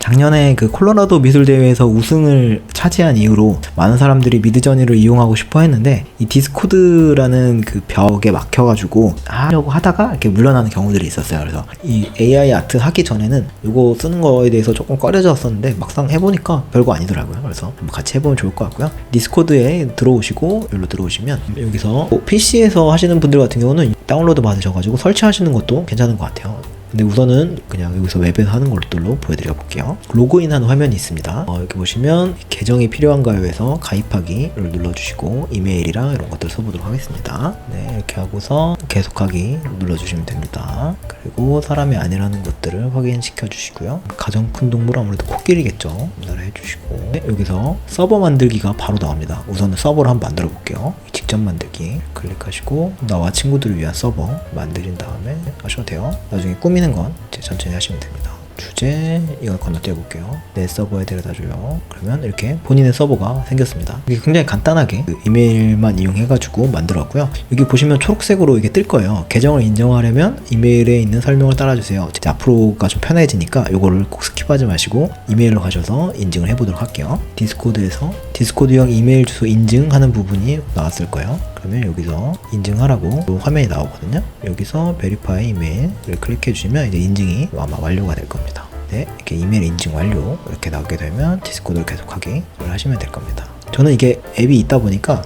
작년에 그 콜로라도 미술대회에서 우승을 차지한 이후로 많은 사람들이 미드저니를 이용하고 싶어 했는데 이 디스코드라는 그 벽에 막혀가지고 하려고 하다가 이렇게 물러나는 경우들이 있었어요. 그래서 이 AI 아트 하기 전에는 이거 쓰는 거에 대해서 조금 꺼려졌었는데 막상 해보니까 별거 아니더라고요. 그래서 같이 해보면 좋을 것 같고요. 디스코드에 들어오시고 여기로 들어오시면 여기서 PC에서 하시는 분들 같은 경우는 다운로드 받으셔가지고 설치하시는 것도 괜찮은 것 같아요. 근데 우선은 그냥 여기서 웹에서 하는 걸로 보여드려 볼게요. 로그인한 화면이 있습니다. 여기 보시면 계정이 필요한가요 해서 가입하기를 눌러주시고 이메일이랑 이런 것들 써보도록 하겠습니다. 네, 이렇게 하고서 계속하기 눌러주시면 됩니다. 그리고 사람이 아니라는 것들을 확인시켜 주시고요. 가장 큰 동물은 아무래도 코끼리겠죠. 해주시고 네, 여기서 서버 만들기가 바로 나옵니다. 우선은 서버를 한번 만들어 볼게요. 직접 만들기 클릭하시고 나와 친구들을 위한 서버 만드신 다음에 하셔도 돼요. 나중에 꾸미는 건 이제 천천히 하시면 됩니다. 주제 이걸 건너뛰어 볼게요. 내 서버에 데려다줘요. 그러면 이렇게 본인의 서버가 생겼습니다. 이게 굉장히 간단하게 그 이메일만 이용해가지고 만들었고요. 여기 보시면 초록색으로 이게 뜰 거예요. 계정을 인정하려면 이메일에 있는 설명을 따라주세요. 이제 앞으로가 좀 편해지니까 이거를 꼭 스킵하지 마시고 이메일로 가셔서 인증을 해보도록 할게요. 디스코드에서 디스코드형 이메일 주소 인증하는 부분이 나왔을 거예요. 그러면 여기서 인증하라고 화면이 나오거든요. 여기서 베리파이 이메일을 클릭해 주시면 이제 인증이 아마 완료가 될 겁니다. 네, 이렇게 이메일 인증 완료 이렇게 나오게 되면 디스코드를 계속하기 하시면 될 겁니다. 저는 이게 앱이 있다 보니까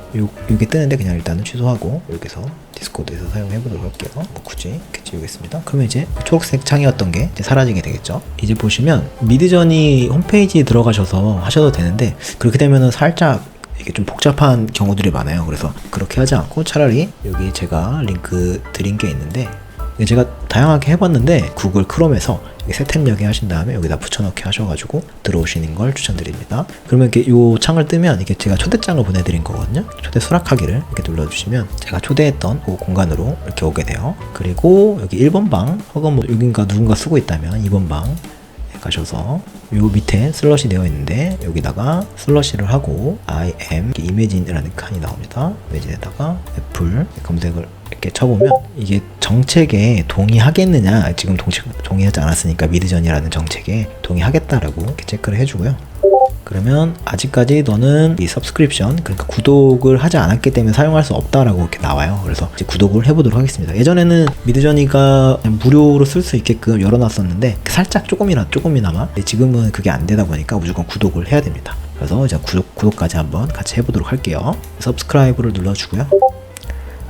이게 뜨는데 그냥 일단은 취소하고 여기서 디스코드에서 사용해 보도록 할게요. 뭐 굳이 이렇게 지우겠습니다. 그러면 이제 초록색 창이었던 게 이제 사라지게 되겠죠. 이제 보시면 미드저니 홈페이지에 들어가셔서 하셔도 되는데 그렇게 되면은 살짝 이게 좀 복잡한 경우들이 많아요. 그래서 그렇게 하지 않고 차라리 여기 제가 링크 드린 게 있는데 제가 다양하게 해봤는데 구글 크롬에서 세탭 하신 다음에 여기다 붙여넣기 하셔가지고 들어오시는 걸 추천드립니다. 그러면 이렇게 요 창을 뜨면 이게 제가 초대장을 보내드린 거거든요. 초대 수락하기를 이렇게 눌러주시면 제가 초대했던 그 공간으로 이렇게 오게 돼요. 그리고 여기 1번 방 혹은 뭐 여긴가 누군가 쓰고 있다면 2번 방 가셔서 요 밑에 슬러시 되어 있는데 여기다가 슬러시를 하고 I am 이미진이라는 칸이 나옵니다. 이미진에다가 애플 검색을 이렇게 쳐보면 이게 정책에 동의하겠느냐, 지금 동의하지 않았으니까 미드저니라는 정책에 동의하겠다라고 이렇게 체크를 해주고요. 그러면 아직까지 너는 이 서브스크립션, 그러니까 구독을 하지 않았기 때문에 사용할 수 없다라고 이렇게 나와요. 그래서 이제 구독을 해보도록 하겠습니다. 예전에는 미드저니가 무료로 쓸 수 있게끔 열어놨었는데 살짝 조금이나마 지금은 그게 안 되다 보니까 무조건 구독을 해야 됩니다. 그래서 이제 구독까지 한번 같이 해보도록 할게요. 서브스크라이브를 눌러주고요.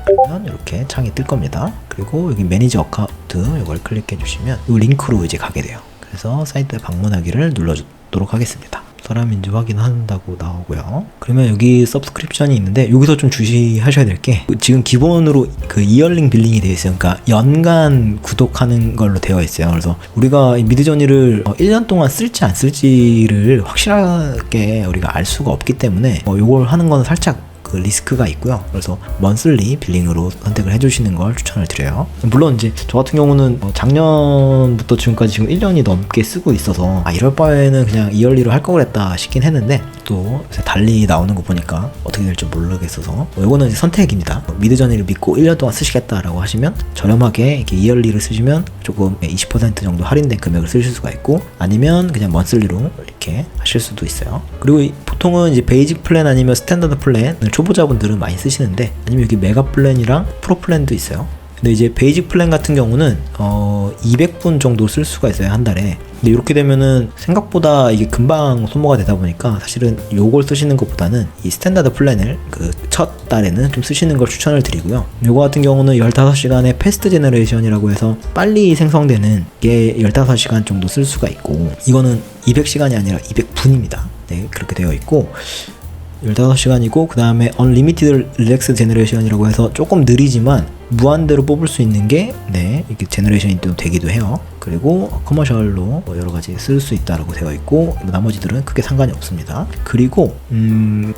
그러면 이렇게 창이 뜰 겁니다. 그리고 여기 매니저 어카운트 이걸 클릭해 주시면 이 링크로 이제 가게 돼요. 그래서 사이트에 방문하기를 눌러주도록 하겠습니다. 사람인지 확인한다고 나오고요. 그러면 여기 서브스크립션이 있는데 여기서 좀 주시하셔야 될 게 지금 기본으로 그 이어링 빌링이 되어 있어요. 그러니까 연간 구독하는 걸로 되어 있어요. 그래서 우리가 미드저니를 1년 동안 쓸지 안 쓸지를 확실하게 우리가 알 수가 없기 때문에 이걸 하는 건 살짝 그 리스크가 있고요. 그래서 먼슬리 빌링으로 선택을 해주시는 걸 추천을 드려요. 물론 이제 저 같은 경우는 작년부터 지금까지 지금 1년이 넘게 쓰고 있어서 이럴 바에는 그냥 이얼리로 할 걸 그랬다 싶긴 했는데 또 달리 나오는 거 보니까 어떻게 될지 모르겠어서 이거는 이제 선택입니다. 미드저니를 믿고 1년 동안 쓰시겠다라고 하시면 저렴하게 이렇게 이얼리를 쓰시면 조금 20% 정도 할인된 금액을 쓰실 수가 있고 아니면 그냥 먼슬리로 이렇게 하실 수도 있어요. 그리고 보통은 이제 베이직 플랜 아니면 스탠다드 플랜을 초보자분들은 많이 쓰시는데 아니면 여기 메가 플랜이랑 프로 플랜도 있어요. 근데 이제 베이직 플랜 같은 경우는 200분 정도 쓸 수가 있어요, 한 달에. 근데 이렇게 되면은 생각보다 이게 금방 소모가 되다 보니까 사실은 요걸 쓰시는 것보다는 이 스탠다드 플랜을 그 첫 달에는 좀 쓰시는 걸 추천을 드리고요. 요거 같은 경우는 15시간의 패스트 제너레이션이라고 해서 빨리 생성되는 게 15시간 정도 쓸 수가 있고 이거는 200시간이 아니라 200분입니다. 네, 그렇게 되어 있고 15시간이고 그 다음에 Unlimited Relax Generation이라고 해서 조금 느리지만 무한대로 뽑을 수 있는 게 이렇게 제너레이션이 또 되기도 해요. 그리고 커머셜로 여러 가지 쓸 수 있다라고 되어 있고 나머지들은 크게 상관이 없습니다. 그리고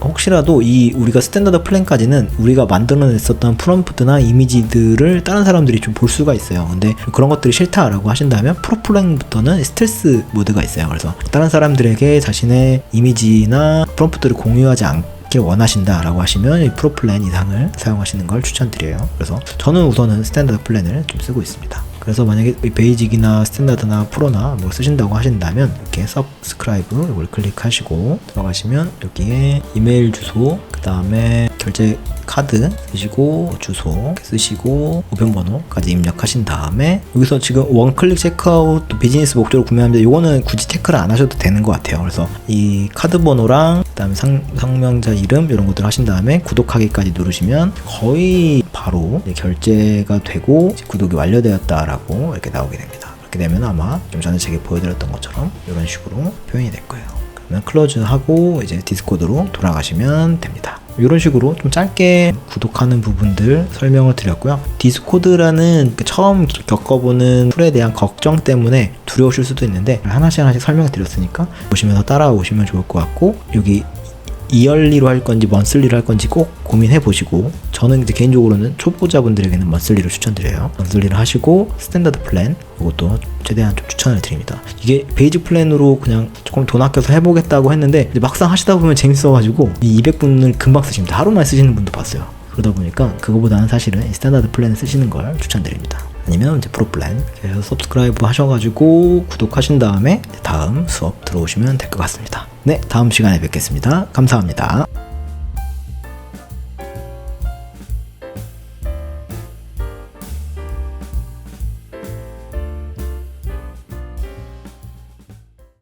혹시라도 우리가 스탠다드 플랜까지는 우리가 만들어냈었던 프롬프트나 이미지들을 다른 사람들이 좀 볼 수가 있어요. 근데 그런 것들이 싫다라고 하신다면 프로 플랜부터는 스텔스 모드가 있어요. 그래서 다른 사람들에게 자신의 이미지나 프롬프트를 공유하지 않게 원하신다라고 하시면 이 프로 플랜 이상을 사용하시는 걸 추천드려요. 그래서 저는 우선은 스탠다드 플랜을 좀 쓰고 있습니다. 그래서 만약에 베이직이나 스탠다드나 프로나 뭐 쓰신다고 하신다면 이렇게 서브스크라이브 이걸 클릭하시고 들어가시면 여기에 이메일 주소, 그 다음에 결제 카드 쓰시고 주소 쓰시고 우편번호까지 입력하신 다음에 여기서 지금 원클릭 체크아웃 비즈니스 목적으로 구매하는데 이거는 굳이 체크를 안 하셔도 되는 것 같아요. 그래서 이 카드 번호랑 그 다음에 상명자 이름 이런 것들 하신 다음에 구독하기까지 누르시면 거의 바로 결제가 되고 구독이 완료되었다라고 이렇게 나오게 됩니다. 그렇게 되면 아마 좀 전에 제가 보여드렸던 것처럼 이런 식으로 표현이 될 거예요. 그러면 클로즈하고 이제 디스코드로 돌아가시면 됩니다. 이런 식으로 좀 짧게 구독하는 부분들 설명을 드렸고요. 디스코드라는 처음 겪어보는 툴에 대한 걱정 때문에 두려우실 수도 있는데 하나씩 설명을 드렸으니까 보시면서 따라오시면 좋을 것 같고, 여기 이얼리로 할 건지 먼슬리로 할 건지 꼭 고민해 보시고, 저는 이제 개인적으로는 초보자분들에게는 먼슬리를 추천드려요. 먼슬리를 하시고 스탠다드 플랜 이것도 최대한 좀 추천을 드립니다. 이게 베이직 플랜으로 그냥 조금 돈 아껴서 해보겠다고 했는데 막상 하시다 보면 재밌어가지고 이 200분을 금방 쓰십니다. 하루만 쓰시는 분도 봤어요. 그러다 보니까 그거보다는 사실은 이 스탠다드 플랜을 쓰시는 걸 추천드립니다. 아니면 이제 프로 플랜. 그래서 서브스크라이브 하셔가지고 구독하신 다음에 다음 수업 들어오시면 될 것 같습니다. 네, 다음 시간에 뵙겠습니다. 감사합니다.